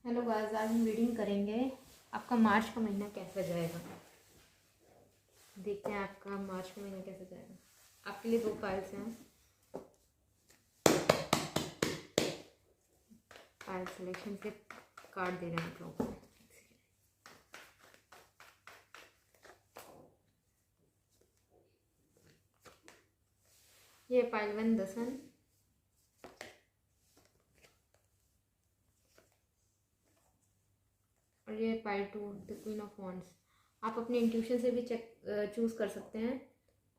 Hello guys, आज हम reading करेंगे आपका मार्च का महीना कैसा जाएगा। देखते हैं आपका मार्च का महीना कैसा जाएगा। आपके लिए 2 फाइल्स हैं। फाइल सिलेक्शन से कार्ड दे रहे हैं आप लोगों को। ये फाइल 1 द सन, और ये file 2 the queen of wands. आप अपने इंट्यूशन से भी चूज़ कर सकते हैं,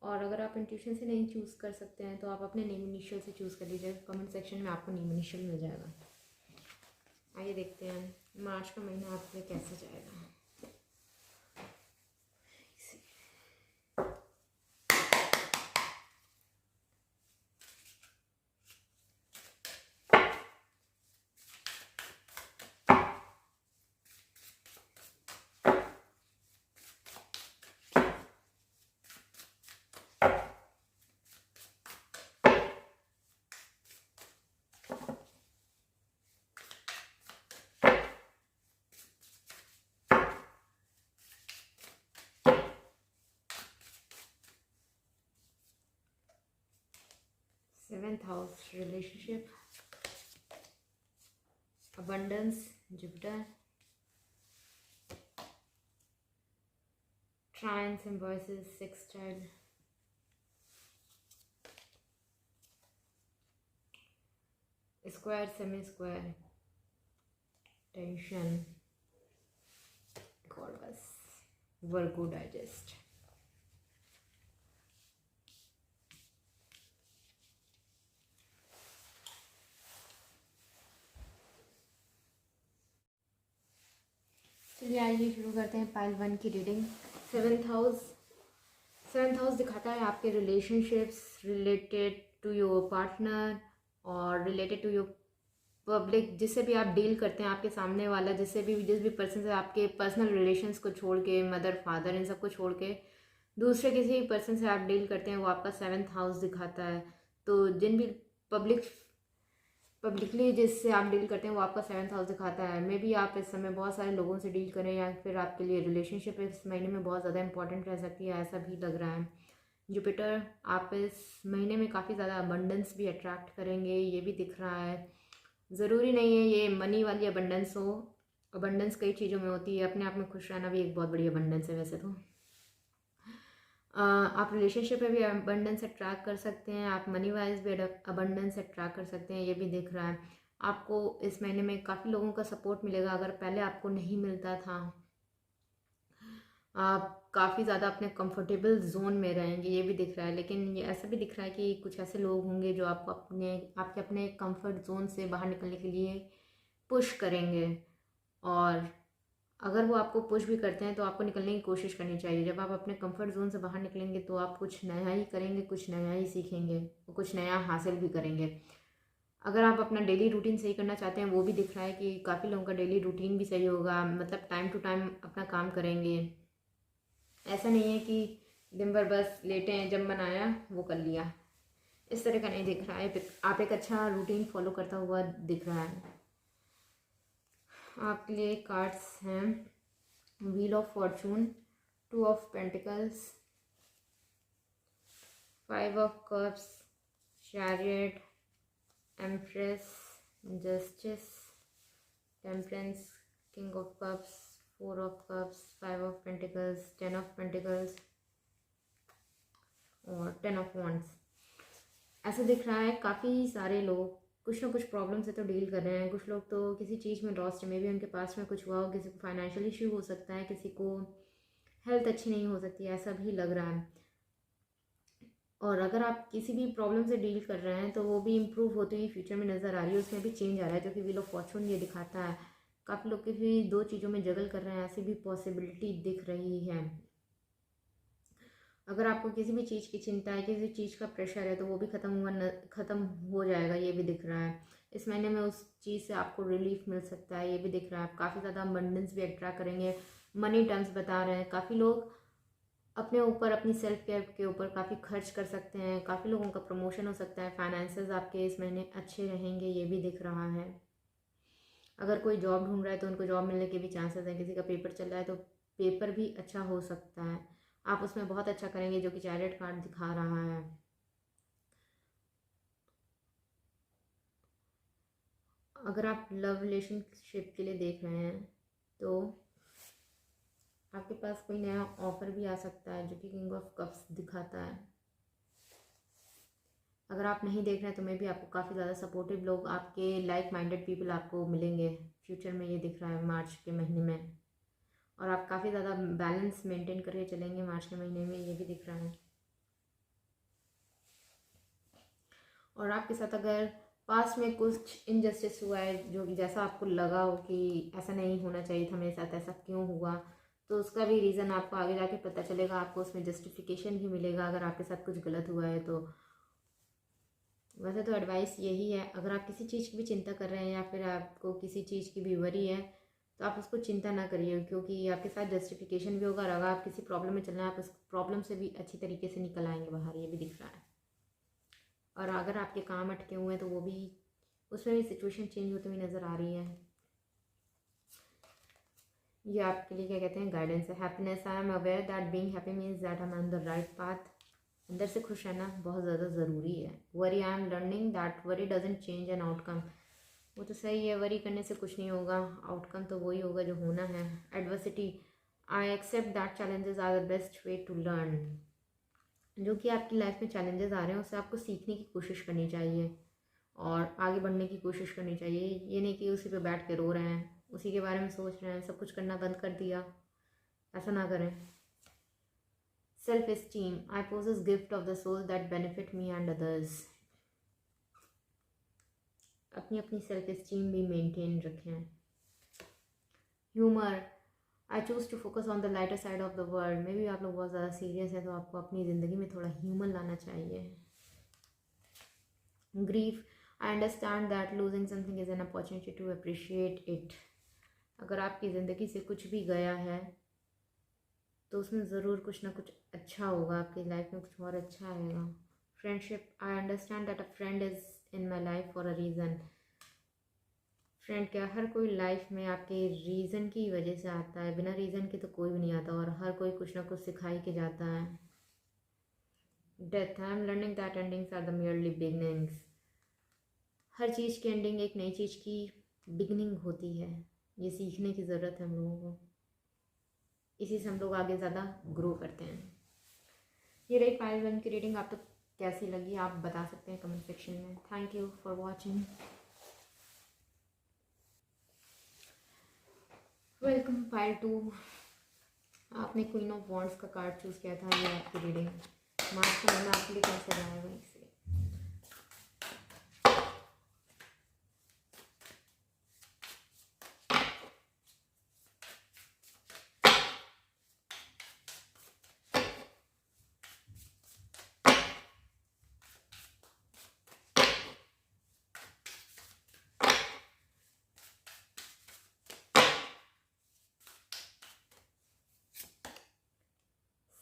और अगर आप इंट्यूशन से नहीं चूज़ कर सकते हैं तो आप अपने नेम इनिशियल से चूज़ कर लीजिए। कमेंट सेक्शन में आपको नेम इनिशियल मिल जाएगा। आइए देखते हैं मार्च का महीना आपके लिए कैसा जाएगा। 7th house, relationship, abundance, Jupiter, trine symbiosis, sextile, square, semi-square, tension, Taurus, Virgo digest. चलिए आइए शुरू करते हैं पाइल 1 की रीडिंग। सेवन्थ हाउस दिखाता है आपके relationships related to your partner और रिलेटेड टू योर पब्लिक, जिससे भी आप डील करते हैं, आपके सामने वाला जिस भी पर्सन से आपके पर्सनल रिलेशंस को छोड़ के, मदर फादर इन सब को छोड़ के दूसरे किसी भी पर्सन से आप डील करते हैं, वो आपका 7th हाउस दिखाता है। तो जिन भी पब्लिकली जिससे आप डील करते हैं वो आपका 7th हाउस दिखाता है। मे बी आप इस समय बहुत सारे लोगों से डील करें, या फिर आपके लिए रिलेशनशिप इस महीने में बहुत ज़्यादा इंपॉर्टेंट रह सकती है, ऐसा भी लग रहा है। जुपिटर आप इस महीने में काफ़ी ज़्यादा अबंडेंस भी अट्रैक्ट करेंगे, ये भी दिख रहा है। ज़रूरी नहीं है ये मनी वाली अबंडेंस हो, अबंडेंस कई चीज़ों में होती है। अपने आप में खुश रहना भी एक बहुत बड़ी अबंडेंस है वैसे तो। आप रिलेशनशिप में भी अबंडेंस अट्रैक्ट कर सकते हैं, आप मनी वाइज भी अबंडेंस अट्रैक्ट कर सकते हैं, ये भी दिख रहा है। आपको इस महीने में काफ़ी लोगों का सपोर्ट मिलेगा, अगर पहले आपको नहीं मिलता था। आप काफ़ी ज़्यादा अपने कंफर्टेबल जोन में रहेंगे, ये भी दिख रहा है। लेकिन ये ऐसा भी दिख रहा है कि कुछ ऐसे लोग होंगे जो आपको आपके अपने कंफर्ट जोन से बाहर निकलने के लिए पुश करेंगे, और अगर वो आपको पुश भी करते हैं तो आपको निकलने की कोशिश करनी चाहिए। जब आप अपने कंफर्ट जोन से बाहर निकलेंगे तो आप कुछ नया ही करेंगे, कुछ नया ही सीखेंगे, कुछ नया हासिल भी करेंगे। अगर आप अपना डेली रूटीन सही करना चाहते हैं, वो भी दिख रहा है कि काफ़ी लोगों का डेली रूटीन भी सही होगा, मतलब टाइम टू टाइम अपना काम करेंगे। ऐसा नहीं है कि दिन भर बस लेटे हैं, जब मन आया वो कर लिया, इस तरह का नहीं दिख रहा है। आप एक अच्छा रूटीन फॉलो करता हुआ दिख रहा है। आपके लिए कार्ड्स हैं wheel of Fortune, 2 of pentacles, 5 of cups, chariot, empress, justice, temperance, king of cups, 4 of cups, 5 of pentacles, 10 of pentacles और 10 ऑफ वॉन्ड्स। ऐसा दिख रहा है काफ़ी सारे लोग कुछ ना कुछ प्रॉब्लम से तो डील कर रहे हैं। कुछ लोग तो किसी चीज़ में लॉस्ट है, मे बी उनके पास में कुछ हुआ हो, किसी को फाइनेंशियल इशू हो सकता है, किसी को हेल्थ अच्छी नहीं हो सकती है, ऐसा भी लग रहा है। और अगर आप किसी भी प्रॉब्लम से डील कर रहे हैं तो वो भी इम्प्रूव होती हुई फ्यूचर में नज़र आ रही है, उसमें भी चेंज आ रहा है, जो कि व्हील ऑफ फॉर्चून ये दिखाता है। काफ़ी लोग किसी 2 चीज़ों में जगल कर रहे हैं, ऐसी भी पॉसिबिलिटी दिख रही है। अगर आपको किसी भी चीज़ की चिंता है, किसी चीज़ का प्रेशर है, तो वो भी ख़त्म हो जाएगा, ये भी दिख रहा है। इस महीने में उस चीज़ से आपको रिलीफ मिल सकता है, ये भी दिख रहा है। आप काफ़ी ज़्यादा अबंडेंस भी अट्रैक्ट करेंगे, मनी टर्म्स बता रहे हैं। काफ़ी लोग अपने ऊपर, अपनी सेल्फ केयर के ऊपर काफ़ी खर्च कर सकते हैं, काफ़ी लोगों का प्रमोशन हो सकता है, फाइनेंसेस आपके इस महीने अच्छे रहेंगे, ये भी दिख रहा है। अगर कोई जॉब ढूंढ रहा है तो उनको जॉब मिलने के भी चांसेस हैं। किसी का पेपर चल रहा है तो पेपर भी अच्छा हो सकता है, आप उसमें बहुत अच्छा करेंगे, जो कि चैरियट कार्ड दिखा रहा है। अगर आप लव रिलेशनशिप के लिए देख रहे हैं तो आपके पास कोई नया ऑफर भी आ सकता है, जो कि किंग ऑफ कप्स दिखाता है। अगर आप नहीं देख रहे हैं तो मे भी आपको काफ़ी ज़्यादा सपोर्टिव लोग, आपके लाइक माइंडेड पीपल आपको मिलेंगे फ्यूचर में, ये दिख रहा है मार्च के महीने में। और आप काफ़ी ज़्यादा बैलेंस मेंटेन करके चलेंगे मार्च के महीने में, ये भी दिख रहा है। और आपके साथ अगर पास्ट में कुछ इनजस्टिस हुआ है, जो कि जैसा आपको लगा हो कि ऐसा नहीं होना चाहिए था मेरे साथ, ऐसा क्यों हुआ, तो उसका भी रीज़न आपको आगे जाके पता चलेगा, आपको उसमें जस्टिफिकेशन भी मिलेगा अगर आपके साथ कुछ गलत हुआ है तो। वैसे तो एडवाइस यही है, अगर आप किसी चीज़ की भी चिंता कर रहे हैं या फिर आपको किसी चीज़ की भी वरी है तो आप उसको चिंता ना करिए, क्योंकि आपके साथ जस्टिफिकेशन भी होगा। और अगर आप किसी प्रॉब्लम में चल रहे हैं, आप उस प्रॉब्लम से भी अच्छी तरीके से निकल आएंगे बाहर, ये भी दिख रहा है। और अगर आपके काम अटके हुए हैं तो वो भी, उसमें भी सिचुएशन चेंज होती हुई नज़र आ रही है। ये आपके लिए क्या कहते हैं, गाइडेंस है। Happiness, I am aware that being happy means that I am on the right path. अंदर से खुश रहना बहुत ज़्यादा ज़रूरी है। Worry, I am learning that worry doesn't change an outcome. वो तो सही है, वरी करने से कुछ नहीं होगा, आउटकम तो वही होगा जो होना है। Adversity, I accept that challenges are the best way to learn. जो कि आपकी लाइफ में चैलेंजेस आ रहे हैं उससे आपको सीखने की कोशिश करनी चाहिए और आगे बढ़ने की कोशिश करनी चाहिए। ये नहीं कि उसी पे बैठ के रो रहे हैं, उसी के बारे में सोच रहे हैं, सब कुछ करना बंद कर दिया, ऐसा ना करें। Self esteem, I possess gift of the soul that benefit me and others. अपनी अपनी सेल्फ एस्टीम भी मेंटेन रखें। Humour, I choose to focus on the lighter side of the world. मे भी आप लोग बहुत ज़्यादा सीरियस है तो आपको अपनी ज़िंदगी में थोड़ा ह्यूमर लाना चाहिए। Grief, I understand that losing something is an opportunity to appreciate it. अगर आपकी ज़िंदगी से कुछ भी गया है तो उसमें ज़रूर कुछ ना कुछ अच्छा होगा, आपकी लाइफ में कुछ और अच्छा आएगा। Friendship, I understand that a friend is in my life for a reason. Friend क्या, हर कोई लाइफ में आपके रीज़न की वजह से आता है, बिना रीज़न के तो कोई भी नहीं आता, और हर कोई कुछ ना कुछ सिखाई के जाता है। Death, I am learning that endings are the merely beginnings. हर चीज़ की एंडिंग एक नई चीज़ की बिगनिंग होती है, ये सीखने की ज़रूरत है हम लोगों को, इसी से हम लोग आगे ज़्यादा ग्रो करते हैं। ये रही पाइल 1 की रीडिंग। आप तो कैसी लगी आप बता सकते हैं कमेंट सेक्शन में। Thank you for watching. Welcome pile 2। आपने क्वीन ऑफ वॉन्ड्स का कार्ड चूज़ किया था। ये आपकी रीडिंग मार्च के महीने आपके लिए कैसे जाएगा इसे।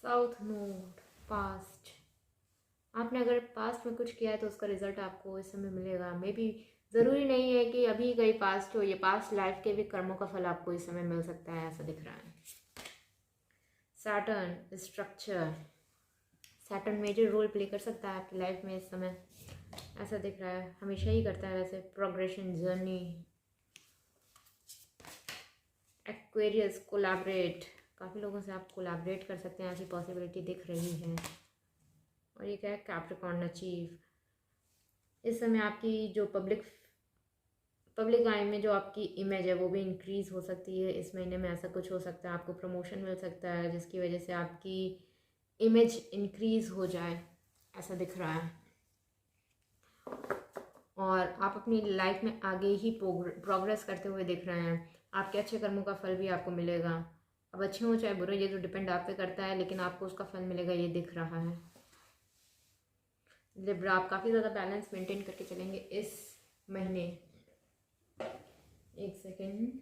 South node, past. आपने अगर पास्ट में कुछ किया है तो उसका रिजल्ट आपको इस समय मिलेगा। मे बी ज़रूरी नहीं है कि अभी गई पास्ट हो, ये पास्ट लाइफ के भी कर्मों का फल आपको इस समय मिल सकता है, ऐसा दिख रहा है। Saturn, structure. Saturn major role play कर सकता है आपकी लाइफ में इस समय, ऐसा दिख रहा है, हमेशा ही करता है वैसे। Progression, journey. Aquarius, collaborate. काफ़ी लोगों से आप कोलैबोरेट कर सकते हैं, ऐसी पॉसिबिलिटी दिख रही है। और ये क्या है, कैप्रिकॉर्न, अचीव। इस समय आपकी जो पब्लिक आई में जो आपकी इमेज है वो भी इंक्रीज़ हो सकती है इस महीने में, ऐसा कुछ हो सकता है। आपको प्रमोशन मिल सकता है जिसकी वजह से आपकी इमेज इंक्रीज़ हो जाए, ऐसा दिख रहा है। और आप अपनी लाइफ में आगे ही प्रोग्रेस करते हुए दिख रहे हैं। आपके अच्छे कर्मों का फल भी आपको मिलेगा। अब अच्छे हो चाहे बुरे, ये तो डिपेंड आप पे करता है, लेकिन आपको उसका फल मिलेगा, ये दिख रहा है। लिब्रा, आप काफ़ी ज़्यादा बैलेंस मेंटेन करके चलेंगे इस महीने। एक सेकेंड।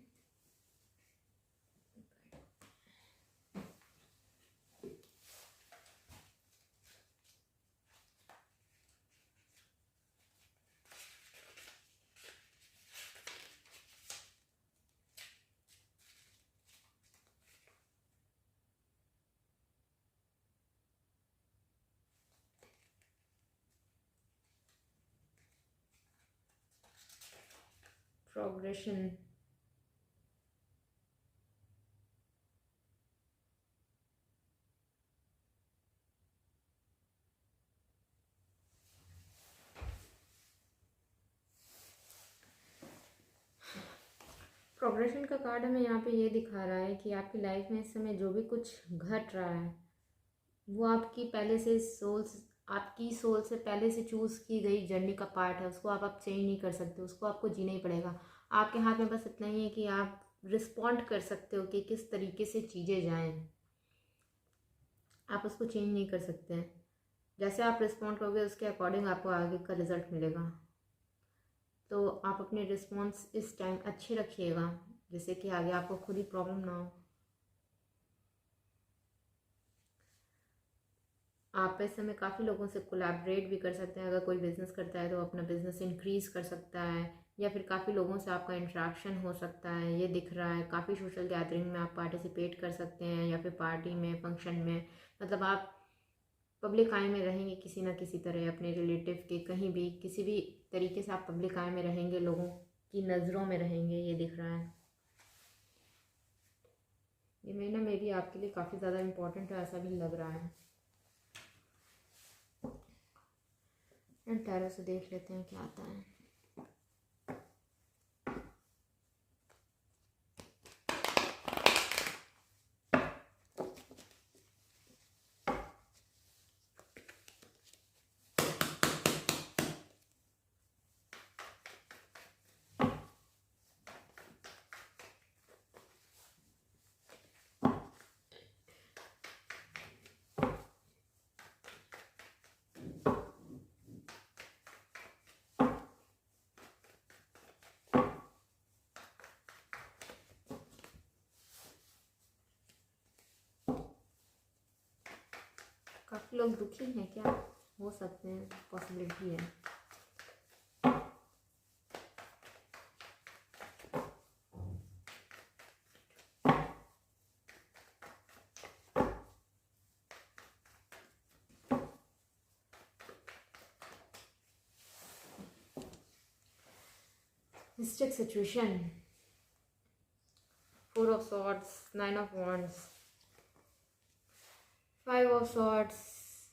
प्रोग्रेशन। प्रोग्रेशन का कार्ड हमें यहाँ पे ये दिखा रहा है कि आपकी लाइफ में इस समय जो भी कुछ घट रहा है वो आपकी पहले से आपकी सोल से पहले से चूज़ की गई जर्नी का पार्ट है। उसको आप चेंज नहीं कर सकते, उसको आपको जीना ही पड़ेगा। आपके हाथ में बस इतना ही है कि आप रिस्पॉन्ड कर सकते हो कि किस तरीके से चीज़ें जाएं। आप उसको चेंज नहीं कर सकते हैं। जैसे आप रिस्पॉन्ड करोगे उसके अकॉर्डिंग आपको आगे का रिजल्ट मिलेगा। तो आप अपने रिस्पॉन्स इस टाइम अच्छे रखिएगा जिससे कि आगे आपको खुद ही प्रॉब्लम ना हो। आप इस समय काफ़ी लोगों से कोलैबोरेट भी कर सकते हैं। अगर कोई बिज़नेस करता है तो अपना बिज़नेस इंक्रीज़ कर सकता है, या फिर काफ़ी लोगों से आपका इंटरेक्शन हो सकता है, ये दिख रहा है। काफ़ी सोशल गैदरिंग में आप पार्टिसिपेट कर सकते हैं, या फिर पार्टी में, फंक्शन में, मतलब आप पब्लिक आई में रहेंगे किसी ना किसी तरह। अपने रिलेटिव के कहीं भी किसी भी तरीके से आप पब्लिक आई में रहेंगे, लोगों की नज़रों में रहेंगे, ये दिख रहा है। ये महीना में भी आपके लिए काफ़ी ज़्यादा इम्पोर्टेंट है, ऐसा भी लग रहा है। एंड टैरो से देख लेते हैं क्या आता है। काफ़ी लोग दुखी हैं क्या? हो सकते हैं, पॉसिबिलिटी है। Stick situation, 4 of swords, 9 of wands, 5 of swords.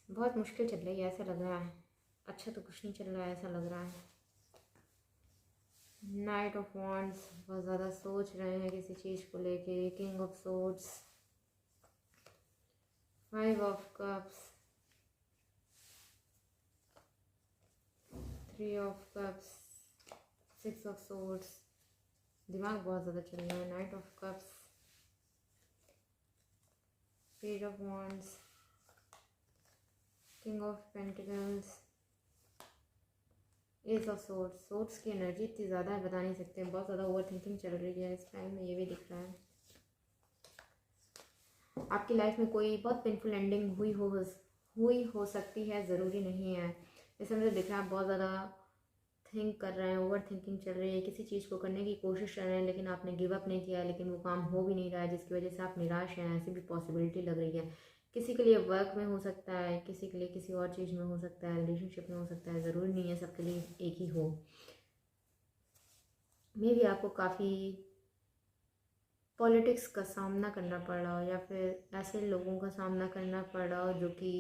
बहुत मुश्किल चल रही है ऐसा लग रहा है। अच्छा तो कुछ नहीं चल रहा है ऐसा लग रहा है। नाइट ऑफ वॉन्ड्स, बहुत ज़्यादा सोच रहे हैं किसी चीज़ को लेके। King of swords, 5 of cups, 3 of cups, 6 of swords. दिमाग बहुत ज़्यादा चल रहा है। Night of cups, page of wands, king of pentacles, S of swords. Swords की एनर्जी इतनी ज़्यादा है बता नहीं सकते। बहुत ज़्यादा ओवर थिंकिंग चल रही है इस टाइम में, ये भी दिख रहा है। आपकी लाइफ में कोई बहुत पेनफुल एंडिंग हुई हो सकती है, ज़रूरी नहीं है। जैसे मुझे दिख रहा है आप बहुत ज़्यादा थिंक कर रहे हैं, ओवर थिंकिंग चल रही है। किसी चीज़ को करने की कोशिश कर रहे हैं लेकिन आपने गिव अप नहीं किया है, लेकिन वो काम हो भी नहीं रहा है जिसकी वजह से आप निराश हैं। ऐसी भी पॉसिबिलिटी लग रही है। किसी के लिए वर्क में हो सकता है, किसी के लिए किसी और चीज़ में हो सकता है, रिलेशनशिप में हो सकता है। ज़रूरी नहीं है सबके लिए एक ही हो। मे भी आपको काफ़ी पॉलिटिक्स का सामना करना पड़ रहा हो, या फिर ऐसे लोगों का सामना करना पड़ रहा हो जो कि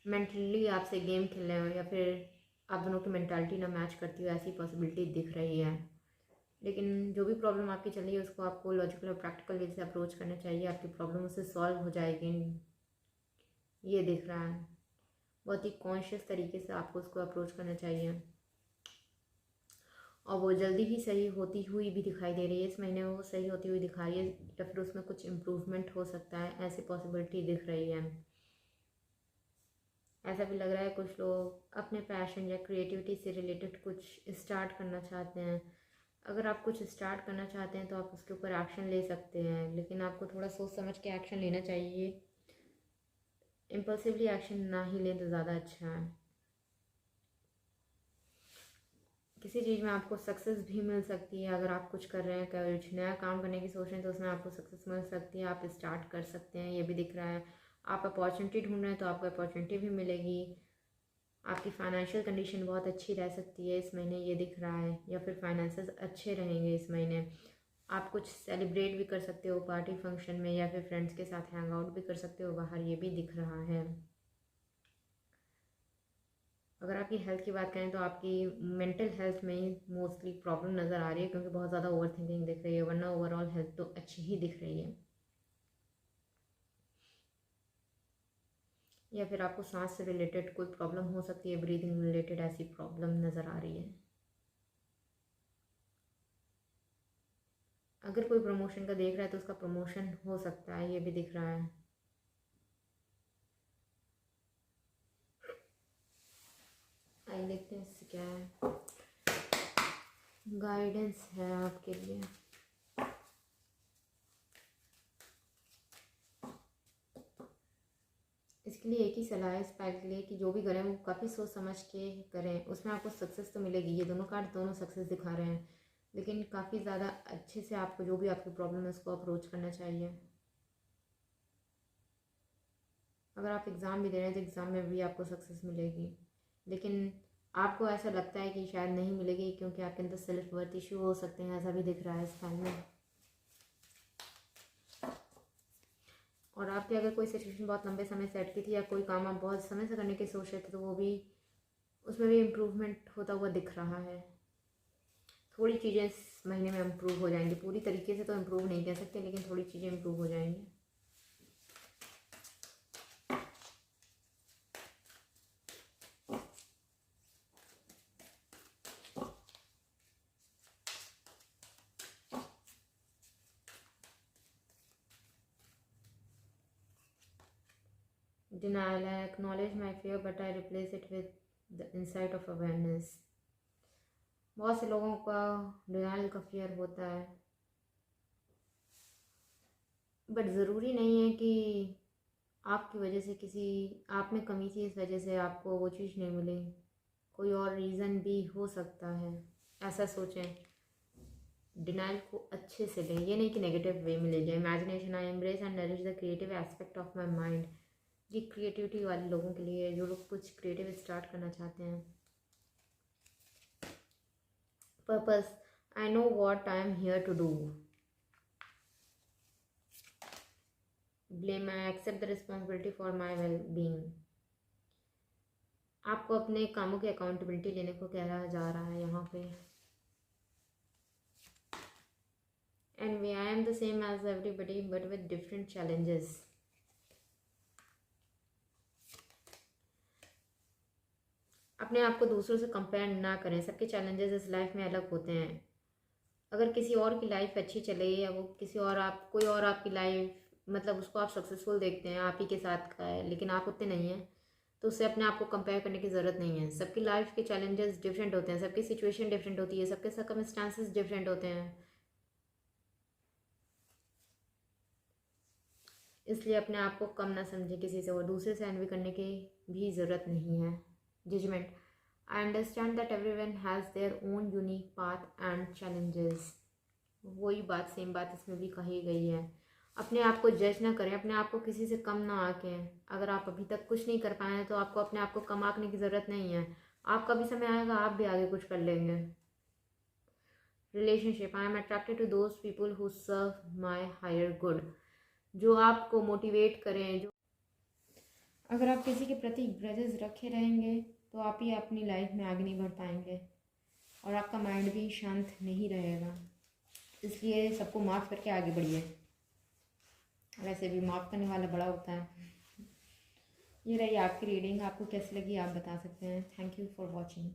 मेंटली आपसे गेम खेल रहे हो, या फिर आप दोनों की मेंटालिटी ना मैच करती हो, ऐसी पॉसिबिलिटी दिख रही है। लेकिन जो भी प्रॉब्लम आपकी चल रही है उसको आपको लॉजिकल और प्रैक्टिकल वे से अप्रोच करना चाहिए। आपकी प्रॉब्लम उससे सॉल्व हो जाएगी, ये दिख रहा है। बहुत ही कॉन्शियस तरीके से आपको उसको अप्रोच करना चाहिए, और वो जल्दी ही सही होती हुई भी दिखाई दे रही है। इस महीने में वो सही होती हुई दिखा रही है, या फिर उसमें कुछ इम्प्रूवमेंट हो सकता है, ऐसी पॉसिबिलिटी दिख रही है। ऐसा भी लग रहा है कुछ लोग अपने पैशन या क्रिएटिविटी से रिलेटेड कुछ स्टार्ट करना चाहते हैं। अगर आप कुछ स्टार्ट करना चाहते हैं तो आप उसके ऊपर एक्शन ले सकते हैं, लेकिन आपको थोड़ा सोच समझ के एक्शन लेना चाहिए। इम्पल्सिवली एक्शन ना ही लें तो ज़्यादा अच्छा है। किसी चीज़ में आपको सक्सेस भी मिल सकती है। अगर आप कुछ कर रहे हैं, कुछ नया काम करने की सोच रहे हैं, तो उसमें आपको सक्सेस मिल सकती है। आप स्टार्ट कर सकते हैं, ये भी दिख रहा है। आप अपॉर्चुनिटी ढूंढ रहे हैं तो आपको अपॉर्चुनिटी भी मिलेगी। आपकी फाइनेंशियल कंडीशन बहुत अच्छी रह सकती है इस महीने, ये दिख रहा है, या फिर फाइनेंसेस अच्छे रहेंगे इस महीने। आप कुछ सेलिब्रेट भी कर सकते हो पार्टी फंक्शन में, या फिर फ्रेंड्स के साथ हैंग आउट भी कर सकते हो बाहर, ये भी दिख रहा है। अगर आपकी हेल्थ की बात करें तो आपकी मेंटल हेल्थ में ही मोस्टली प्रॉब्लम नज़र आ रही है, क्योंकि बहुत ज़्यादा ओवर थिंकिंग दिख रही है, वरना ओवरऑल हेल्थ तो अच्छी ही दिख रही है। या फिर आपको सांस से रिलेटेड कोई प्रॉब्लम हो सकती है, ब्रीदिंग रिलेटेड ऐसी प्रॉब्लम नज़र आ रही है। अगर कोई प्रमोशन का देख रहा है तो उसका प्रमोशन हो सकता है, ये भी दिख रहा है। आइए देखते हैं इससे क्या है, गाइडेंस है आपके लिए। इसके लिए एक ही सलाह है इस पैक के लिए कि जो भी करें वो काफ़ी सोच समझ के करें, उसमें आपको सक्सेस तो मिलेगी। ये दोनों कार्ड दोनों सक्सेस दिखा रहे हैं, लेकिन काफ़ी ज़्यादा अच्छे से आपको जो भी आपकी प्रॉब्लम है उसको अप्रोच करना चाहिए। अगर आप एग्ज़ाम भी दे रहे हैं तो एग्ज़ाम में भी आपको सक्सेस मिलेगी, लेकिन आपको ऐसा लगता है कि शायद नहीं मिलेगी, क्योंकि आपके अंदर सेल्फ वर्थ इशू हो सकते हैं, ऐसा भी दिख रहा है इस फाइल में। और आपकी अगर कोई सिचुएशन बहुत लंबे समय से अटकी थी, या कोई काम आप बहुत समय से करने की सोच रहे थे, तो वो भी, उसमें भी इम्प्रूवमेंट होता हुआ दिख रहा है। थोड़ी चीज़ें इस महीने में इम्प्रूव हो जाएंगी, पूरी तरीके से तो इम्प्रूव नहीं कह सकते, लेकिन थोड़ी चीज़ें इम्प्रूव हो जाएंगी। Denial, I acknowledge my fear but I replace it with the insight of awareness। बहुत से लोगों का डिनाइल का फियर होता है, बट ज़रूरी नहीं है कि आपकी वजह से किसी, आप में कमी थी इस वजह से आपको वो चीज़ नहीं मिली, कोई और रीज़न भी हो सकता है, ऐसा सोचें। डिनाइल को अच्छे से लें, ये नहीं कि नेगेटिव वे में ले जाए। Imagination, I embrace and nourish the creative aspect of my mind. ये क्रिएटिविटी वाले लोगों के लिए, जो लोग कुछ क्रिएटिव स्टार्ट करना चाहते हैं। Purpose, I know what I am here to do. Blame, I accept the responsibility for my well being. आपको अपने कामों की अकाउंटेबिलिटी लेने को कहा जा रहा है यहाँ पे। Envy, I am the same as everybody but with different challenges. अपने आप को दूसरों से कंपेयर ना करें, सबके चैलेंजेस इस लाइफ में अलग होते हैं। अगर किसी और की लाइफ अच्छी चले, या वो किसी और, आप कोई और आपकी लाइफ, मतलब उसको आप सक्सेसफुल देखते हैं, आप ही के साथ का है, लेकिन आप उतने नहीं हैं, तो उससे अपने आप को कंपेयर करने की ज़रूरत नहीं है। सबकी लाइफ के चैलेंजेस डिफरेंट होते हैं, सबकी सिचुएशन डिफरेंट होती है, सबके सर्कमस्टांसेस डिफरेंट होते हैं, इसलिए अपने आप को कम ना समझें किसी से, और दूसरे से एनवी करने की भी ज़रूरत नहीं है। Judgement, I understand that everyone has their own unique path and challenges। वही बात, सेम बात इसमें भी कही गई है। अपने आप को जज ना करें, अपने आप को किसी से कम ना आके। अगर आप अभी तक कुछ नहीं कर पाए हैं तो आपको अपने आप को कम आंकने की ज़रूरत नहीं है। आपका भी समय आएगा, आप भी आगे कुछ कर लेंगे। Relationship, I am attracted to those people who serve my higher good. जो आपको मोटिवेट करें, जो, अगर आप किसी के प्रति ग्रजेस रखे रहेंगे तो आप ही अपनी लाइफ में आगे नहीं बढ़ पाएंगे, और आपका माइंड भी शांत नहीं रहेगा। इसलिए सबको माफ़ करके आगे बढ़िए। वैसे भी माफ़ करने वाला बड़ा होता है। ये रही आपकी रीडिंग, आपको कैसी लगी आप बता सकते हैं। Thank you for watching.